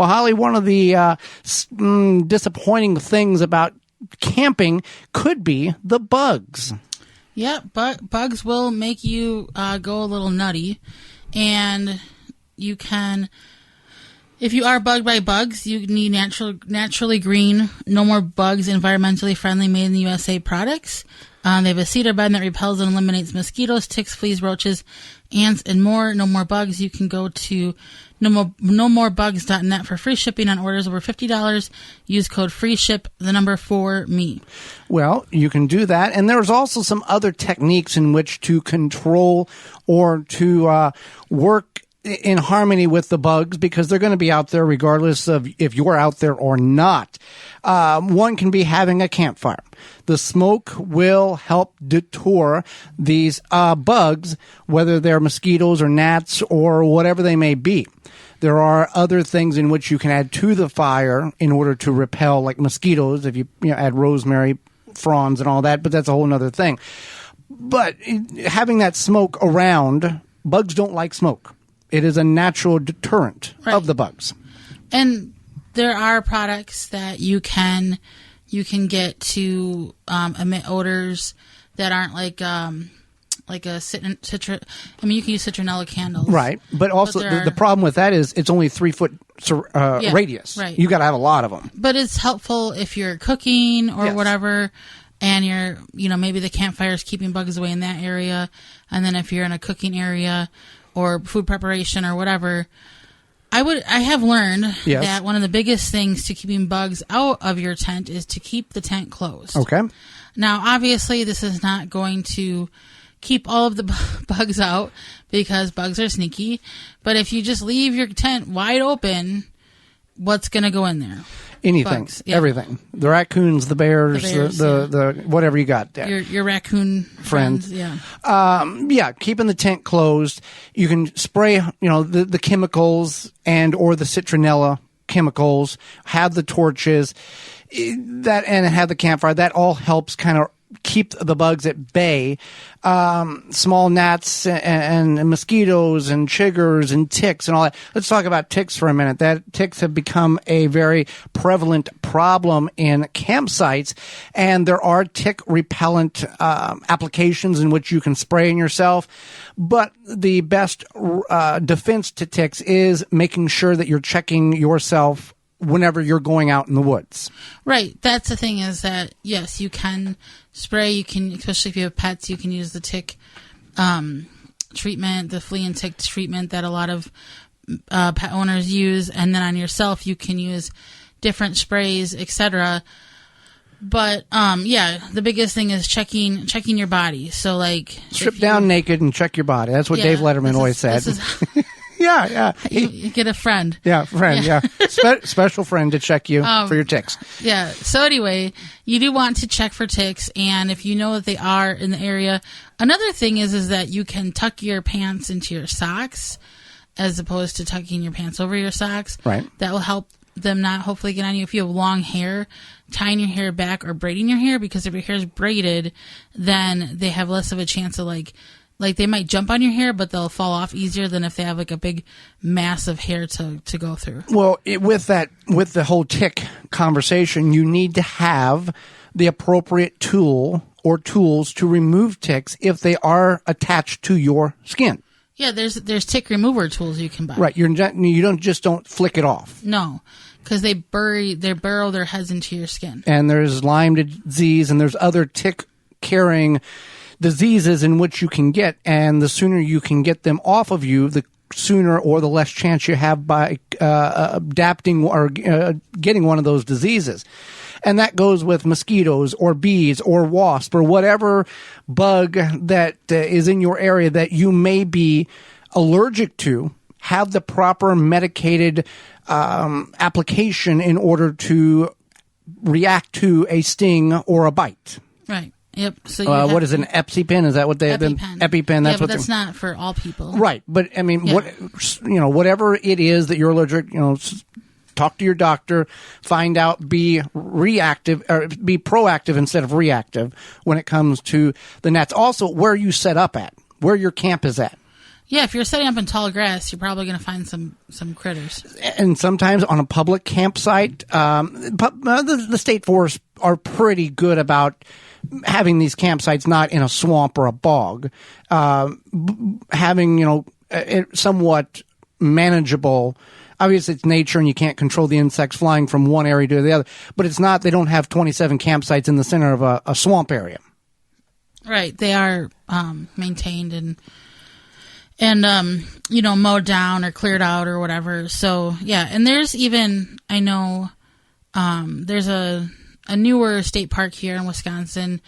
Well, Holly, one of the disappointing things about camping could be the bugs. Yeah, bugs will make you go a little nutty. And you can, if you are bugged by bugs, you need naturally green, no more bugs, environmentally friendly, made in the USA products. They have a cedar bed that repels and eliminates mosquitoes, ticks, fleas, roaches, ants, and more. No more bugs. You can go to nomorebugs.net for free shipping on orders over $50. Use code FREESHIP, the number 4ME. Well, you can do that. And there's also some other techniques in which to control or to work in harmony with the bugs, because they're going to be out there regardless of if you're out there or not. One can be having a campfire. The smoke will help deter these bugs, whether they're mosquitoes or gnats or whatever they may be. There are other things in which you can add to the fire in order to repel, like mosquitoes, if you add rosemary, fronds, and all that, but that's a whole other thing. But having that smoke around, bugs don't like smoke. It is a natural deterrent of the bugs. And there are products that you can get to emit odors that aren't like a citron. I mean, you can use citronella candles, right? But also the problem with that is it's only 3 foot radius. Right. You got to have a lot of them. But it's helpful if you're cooking or whatever, and you're maybe the campfire is keeping bugs away in that area, and then if you're in a cooking area or food preparation or whatever, I have learned that one of the biggest things to keeping bugs out of your tent is to keep the tent closed. Okay. Now, obviously, this is not going to keep all of the bugs out because bugs are sneaky. But if you just leave your tent wide open, what's going to go in there? Anything, everything. The raccoons, the bears, the whatever you got there. Your raccoon friends, keeping the tent closed. You can spray, the chemicals or the citronella chemicals, have the torches, and have the campfire. That all helps kind of keep the bugs at bay. Small gnats and mosquitoes and chiggers and ticks and all that. Let's talk about ticks for a minute. Ticks have become a very prevalent problem in campsites, and there are tick repellent applications in which you can spray in yourself. But the best defense to ticks is making sure that you're checking yourself whenever you're going out in the woods. Right. That's the thing, is that, yes, you can spray. You can, especially if you have pets, you can use the tick treatment, the flea and tick treatment that a lot of pet owners use. And then on yourself, you can use different sprays, etc. But, the biggest thing is checking your body. So, like, strip down naked and check your body. That's what Dave Letterman always said. Yeah. You get a friend. Yeah, friend, yeah. Special friend to check you for your ticks. Yeah. So anyway, you do want to check for ticks, and if you know that they are in the area. Another thing is that you can tuck your pants into your socks as opposed to tucking your pants over your socks. Right. That will help them not hopefully get on you. If you have long hair, tying your hair back or braiding your hair, because if your hair is braided, then they have less of a chance of like they might jump on your hair, but they'll fall off easier than if they have like a big mass of hair to go through. Well, with the whole tick conversation, you need to have the appropriate tool or tools to remove ticks if they are attached to your skin. Yeah, there's tick remover tools you can buy. Right, you don't flick it off. No, because they burrow their heads into your skin. And there's Lyme disease, and there's other tick carrying diseases in which you can get, and the sooner you can get them off of you, the sooner or the less chance you have by adapting or getting one of those diseases. And that goes with mosquitoes or bees or wasp or whatever bug that is in your area that you may be allergic to. Have the proper medicated application in order to react to a sting or a bite. Right. Yep. So what is it, an EpiPen? Is that what they have been? EpiPen. That's that's not for all people. Right. But I mean, whatever it is that you're allergic, talk to your doctor, find out, be reactive or be proactive instead of reactive when it comes to the gnats. Also, where you set up at, where your camp is at. Yeah, if you're setting up in tall grass, you're probably going to find some critters. And sometimes on a public campsite, the state forests are pretty good about having these campsites not in a swamp or a bog, having, somewhat manageable. Obviously, it's nature and you can't control the insects flying from one area to the other, but it's not, they don't have 27 campsites in the center of a swamp area. Right. They are maintained and mowed down or cleared out or whatever. So, yeah. And there's even, I know, there's a newer state park here in Wisconsin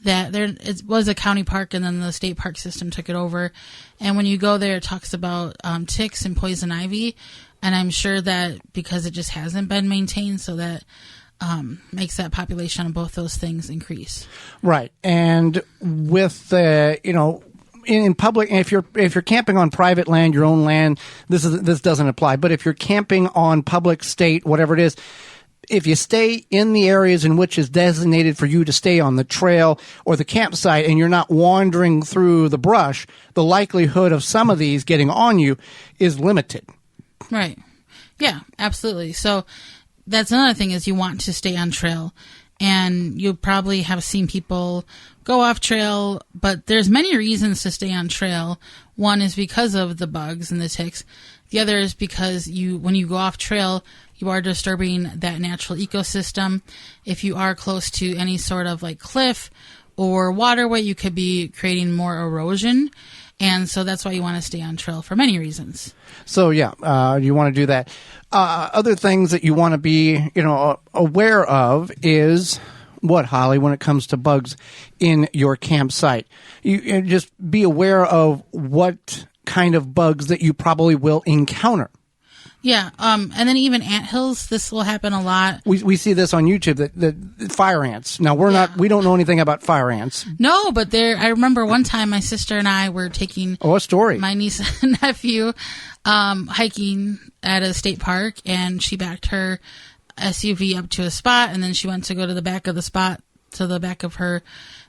that it was a county park and then the state park system took it over. And when you go there, it talks about ticks and poison ivy. And I'm sure that because it just hasn't been maintained, so that makes that population of both those things increase. Right. And with in public, if you're camping on private land, your own land, this doesn't apply. But if you're camping on public, state, whatever it is, if you stay in the areas in which is designated for you to stay on the trail or the campsite and you're not wandering through the brush, the likelihood of some of these getting on you is limited. Right. Yeah, absolutely. So that's another thing is you want to stay on trail. And you probably have seen people go off trail, but there's many reasons to stay on trail. One is because of the bugs and the ticks. The other is because when you go off trail, you are disturbing that natural ecosystem. If you are close to any sort of like cliff or waterway, you could be creating more erosion. And so that's why you want to stay on trail for many reasons. So, yeah, you want to do that. Other things that you want to be, aware of is what, Holly, when it comes to bugs in your campsite. You just be aware of what kind of bugs that you probably will encounter. Yeah, and then even anthills, this will happen a lot. We see this on YouTube, that fire ants. Now, we don't know anything about fire ants. No, but I remember one time my sister and I were taking a story. My niece and nephew hiking at a state park, and she backed her SUV up to a spot, and then she went to go to the back of the spot, to the back of her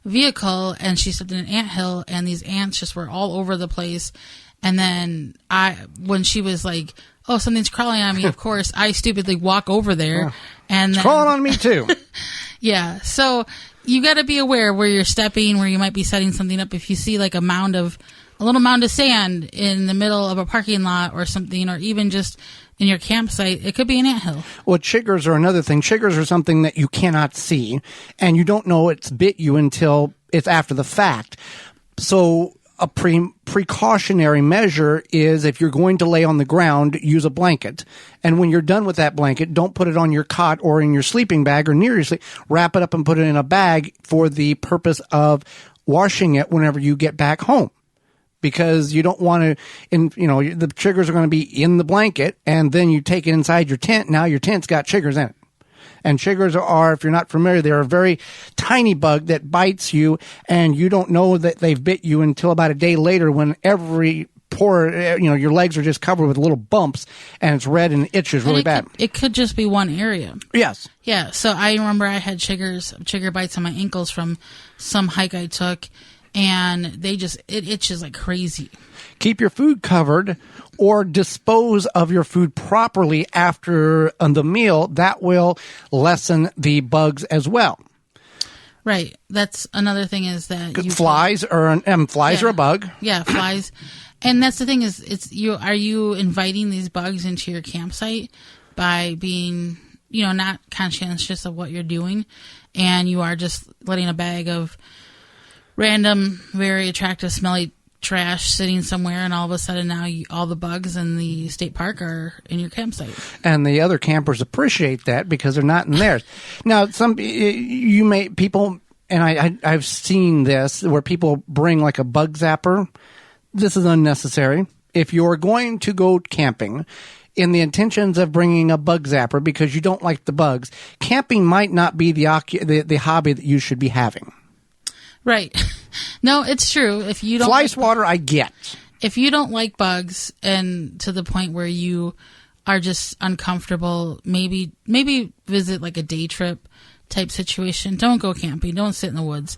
vehicle, and she stepped in an anthill, and these ants just were all over the place. And then when she was like, oh, something's crawling on me, of course, I stupidly walk over there. And it's crawling on me too. Yeah. So you got to be aware where you're stepping, where you might be setting something up. If you see like a little mound of sand in the middle of a parking lot or something, or even just in your campsite, it could be an anthill. Well, chiggers are another thing. Chiggers are something that you cannot see, and you don't know it's bit you until it's after the fact. So a precautionary measure is if you're going to lay on the ground, use a blanket. And when you're done with that blanket, don't put it on your cot or in your sleeping bag or near your sleep. Wrap it up and put it in a bag for the purpose of washing it whenever you get back home. Because you don't want to, the chiggers are going to be in the blanket, and then you take it inside your tent. Now your tent's got chiggers in it. And chiggers are, if you're not familiar, they're a very tiny bug that bites you, and you don't know that they've bit you until about a day later when every pore, your legs are just covered with little bumps, and it's red and itches really bad. It could just be one area. Yes. Yeah, so I remember I had chigger bites on my ankles from some hike I took, and it itches like crazy. Keep your food covered or dispose of your food properly after the meal. That will lessen the bugs as well. Right. That's another thing is that flies are a bug. Yeah, flies. And that's the thing is are you inviting these bugs into your campsite by being, not conscientious of what you're doing, and you are just letting a bag of random, very attractive, smelly trash sitting somewhere, and all of a sudden now all the bugs in the state park are in your campsite. And the other campers appreciate that because they're not in theirs. Now, people, and I've seen this where people bring like a bug zapper. This is unnecessary. If you're going to go camping in the intentions of bringing a bug zapper because you don't like the bugs, camping might not be the hobby that you should be having. Right. No, it's true. If you don't fly swatter, I get. If you don't like bugs and to the point where you are just uncomfortable, maybe visit like a day trip type situation. Don't go camping. Don't sit in the woods.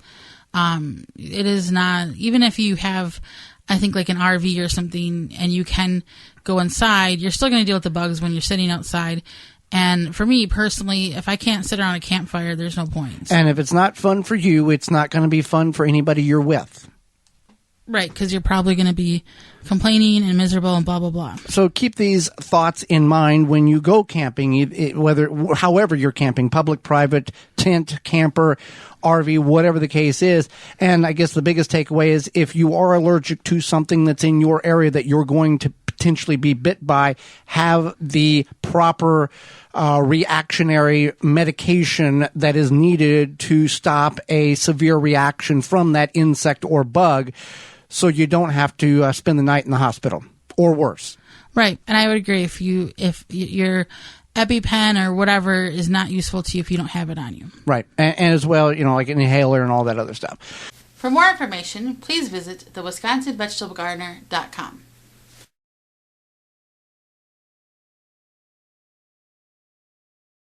It is not, even if you have I think like an RV or something, and you can go inside, you're still going to deal with the bugs when you're sitting outside. And for me personally, if I can't sit around a campfire, there's no point. And if it's not fun for you, it's not going to be fun for anybody you're with. Right, because you're probably going to be complaining and miserable and blah, blah, blah. So keep these thoughts in mind when you go camping, however you're camping, public, private, tent, camper, RV, whatever the case is. And I guess the biggest takeaway is if you are allergic to something that's in your area that you're going to potentially be bit by, have the proper reactionary medication that is needed to stop a severe reaction from that insect or bug, so you don't have to spend the night in the hospital or worse. Right. And I would agree if your EpiPen or whatever is not useful to you if you don't have it on you. Right. And as well, like an inhaler and all that other stuff. For more information, please visit thewisconsinvegetablegardener.com.